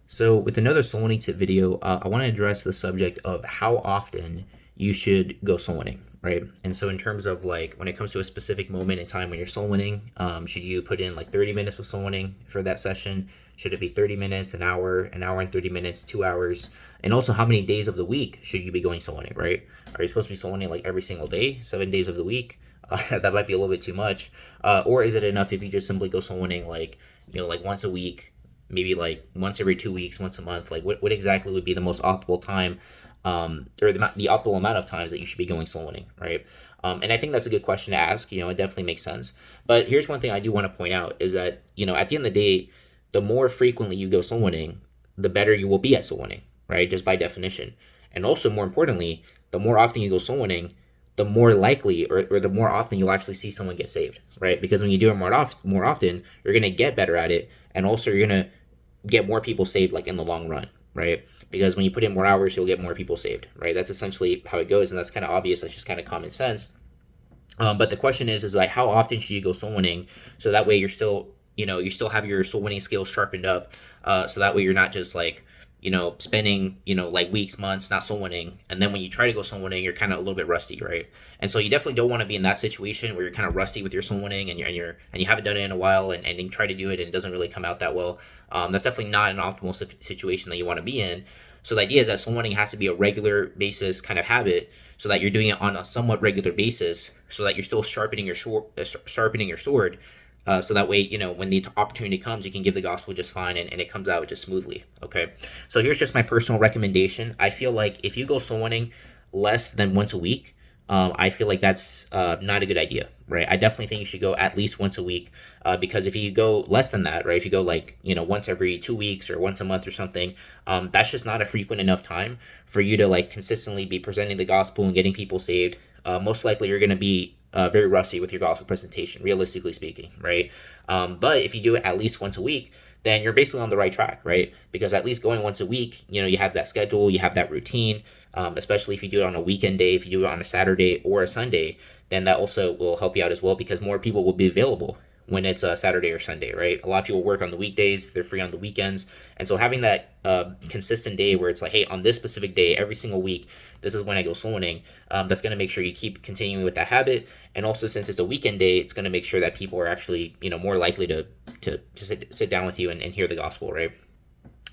So with another soul winning tip video, I want to address the subject of how often you should go soul winning, right? And so in terms of like when it comes to a specific moment in time when you're soul winning, should you put in like 30 minutes with soul winning for that session? Should it be 30 minutes, an hour and 30 minutes, 2 hours? And also how many days of the week should you be going soul winning, right? Are you supposed to be soul winning like every single day, 7 days of the week? That might be a little bit too much. Or is it enough if you just simply go soul winning like, like once a week, maybe like once every 2 weeks, once a month? Like what exactly would be the most optimal time, or the optimal amount of times that you should be going soul winning, right? And I think that's a good question to ask. It definitely makes sense. But here's one thing I do want to point out is that, at the end of the day, the more frequently you go soul winning, the better you will be at soul winning, right? Just by definition. And also, more importantly, the more often you go soul winning, the more likely or the more often you'll actually see someone get saved, right? Because when you do it more often, you're going to get better at it. And also, you're going to get more people saved like in the long run, right? Because when you put in more hours, you'll get more people saved, right? That's essentially how it goes, and that's kind of obvious. That's just kind of common sense. But the question is like how often should you go soul winning so that way you're still, you still have your soul winning skills sharpened up, so that way you're not just like, spending, like weeks, months not soul winning, and then when you try to go soul winning, you're kind of a little bit rusty, right? And so you definitely don't want to be in that situation where you're kind of rusty with your soul winning and you haven't done it in a while, and you try to do it and it doesn't really come out that well. That's definitely not an optimal situation that you want to be in. So the idea is that soul winning has to be a regular basis kind of habit, so that you're doing it on a somewhat regular basis, so that you're still sharpening your sword, so that way, when the opportunity comes, you can give the gospel just fine, and it comes out just smoothly. Okay. So here's just my personal recommendation. I feel like if you go soul winning less than once a week, I feel like that's not a good idea, right? I definitely think you should go at least once a week, because if you go less than that, right, if you go like, once every 2 weeks or once a month or something, that's just not a frequent enough time for you to like consistently be presenting the gospel and getting people saved. Most likely you're going to be very rusty with your gospel presentation, realistically speaking, right? But if you do it at least once a week, then you're basically on the right track, right? Because at least going once a week, you have that schedule, you have that routine, especially if you do it on a weekend day, if you do it on a Saturday or a Sunday, then that also will help you out as well, because more people will be available when it's a Saturday or Sunday, right? A lot of people work on the weekdays, they're free on the weekends. And so having that consistent day where it's like, hey, on this specific day, every single week, this is when I go soul winning, that's going to make sure you keep continuing with that habit. And also, since it's a weekend day, it's going to make sure that people are actually, more likely to sit down with you and hear the gospel, right?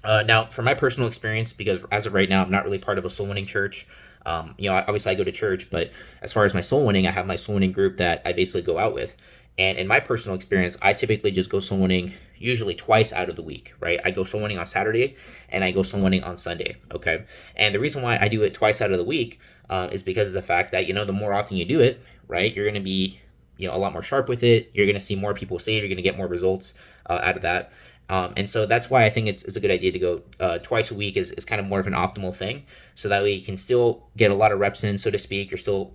Now, from my personal experience, because as of right now, I'm not really part of a soul winning church. Obviously I go to church, but as far as my soul winning, I have my soul winning group that I basically go out with. And in my personal experience, I typically just go soul winning usually twice out of the week, right? I go soul winning on Saturday and I go soul winning on Sunday, okay? And the reason why I do it twice out of the week is because of the fact that, the more often you do it, right, you're going to be, a lot more sharp with it. You're going to see more people saved. You're going to get more results out of that. And so that's why I think it's a good idea to go twice a week is kind of more of an optimal thing. So that way you can still get a lot of reps in, so to speak. You're still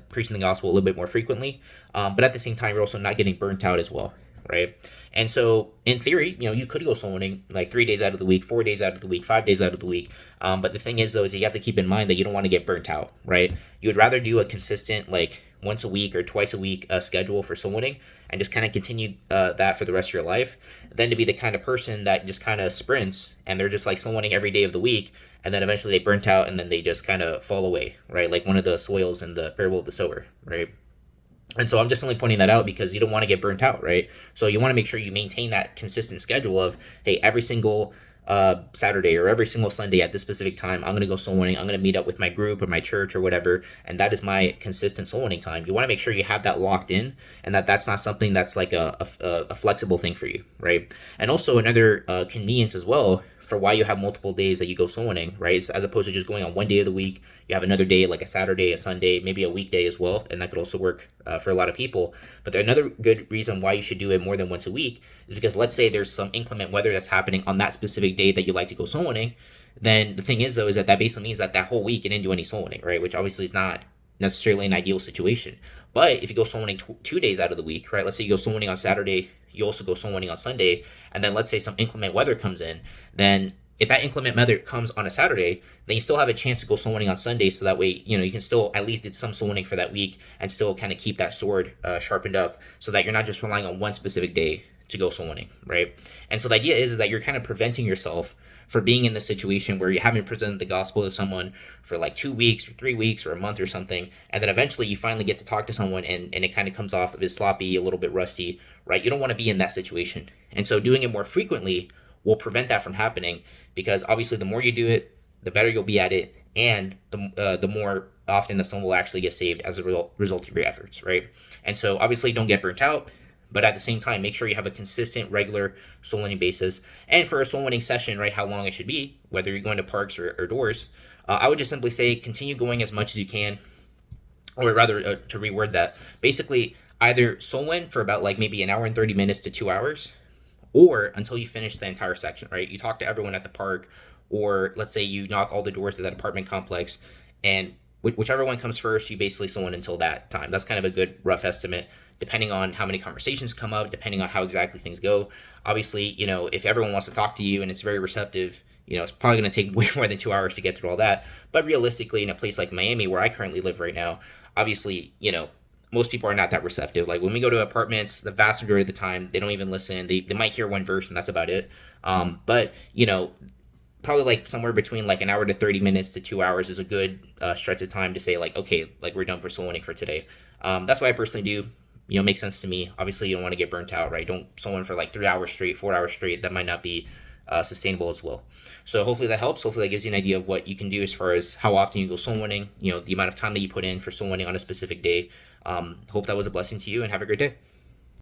preaching the gospel a little bit more frequently. But at the same time, you're also not getting burnt out as well, right? And so in theory, you could go soul winning like 3 days out of the week, 4 days out of the week, 5 days out of the week. But the thing is, though, is you have to keep in mind that you don't want to get burnt out, right? You would rather do a consistent, like once a week or twice a week schedule for soul winning and just kind of continue that for the rest of your life, than to be the kind of person that just kind of sprints and they're just like soul winning every day of the week, and then eventually they burnt out and then they just kind of fall away, right? Like one of the soils in the parable of the sower, right? And so I'm just only pointing that out because you don't want to get burnt out, right? So you want to make sure you maintain that consistent schedule of, hey, every single Saturday or every single Sunday at this specific time, I'm going to go soul winning. I'm going to meet up with my group or my church or whatever, and that is my consistent soul winning time. You want to make sure you have that locked in, and that's not something that's like a flexible thing for you, right? And also another convenience as well for why you have multiple days that you go soul winning, right? It's as opposed to just going on one day of the week, you have another day like a Saturday, a Sunday, maybe a weekday as well, and that could also work for a lot of people. But another good reason why you should do it more than once a week is because let's say there's some inclement weather that's happening on that specific day that you like to go soul winning. Then the thing is, though, is that basically means that whole week you didn't do any soul winning, right? Which obviously is not necessarily an ideal situation. But if you go soul winning 2 days out of the week, right? Let's say you go soul winning on Saturday, you also go soul winning on Sunday, and then let's say some inclement weather comes in, then if that inclement weather comes on a Saturday, then you still have a chance to go soul winning on Sunday, so that way, you can still at least get some soul winning for that week and still kind of keep that sword sharpened up, so that you're not just relying on one specific day to go soul winning, right? And so the idea is that you're kind of preventing yourself for being in the situation where you haven't presented the gospel to someone for like 2 weeks or 3 weeks or a month or something, and then eventually you finally get to talk to someone, and it kind of comes off as sloppy, a little bit rusty, right? You don't want to be in that situation. And so doing it more frequently will prevent that from happening, because obviously the more you do it, the better you'll be at it, and the more often that someone will actually get saved as a result of your efforts, right? And so obviously don't get burnt out, but at the same time, make sure you have a consistent, regular soul winning basis. And for a soul winning session, right, how long it should be, whether you're going to parks or doors, I would just simply say continue going as much as you can, or rather, to reword that, basically either soul win for about like maybe an hour and 30 minutes to 2 hours, or until you finish the entire section, right? You talk to everyone at the park, or let's say you knock all the doors to that apartment complex, and whichever one comes first, you basically soul win until that time. That's kind of a good rough estimate, depending on how many conversations come up, depending on how exactly things go. Obviously, if everyone wants to talk to you and it's very receptive, it's probably going to take way more than 2 hours to get through all that. But realistically, in a place like Miami, where I currently live right now, obviously, most people are not that receptive. Like when we go to apartments, the vast majority of the time, they don't even listen. They might hear one verse and that's about it. But, probably like somewhere between like an hour to 30 minutes to 2 hours is a good stretch of time to say like, okay, like we're done for soul winning for today. That's what I personally do. Makes sense to me. Obviously, you don't want to get burnt out, right? Don't soul win for like 3 hours straight, 4 hours straight. That might not be sustainable as well. So hopefully that helps. Hopefully that gives you an idea of what you can do as far as how often you go soul winning, the amount of time that you put in for soul winning on a specific day. Hope that was a blessing to you, and have a great day.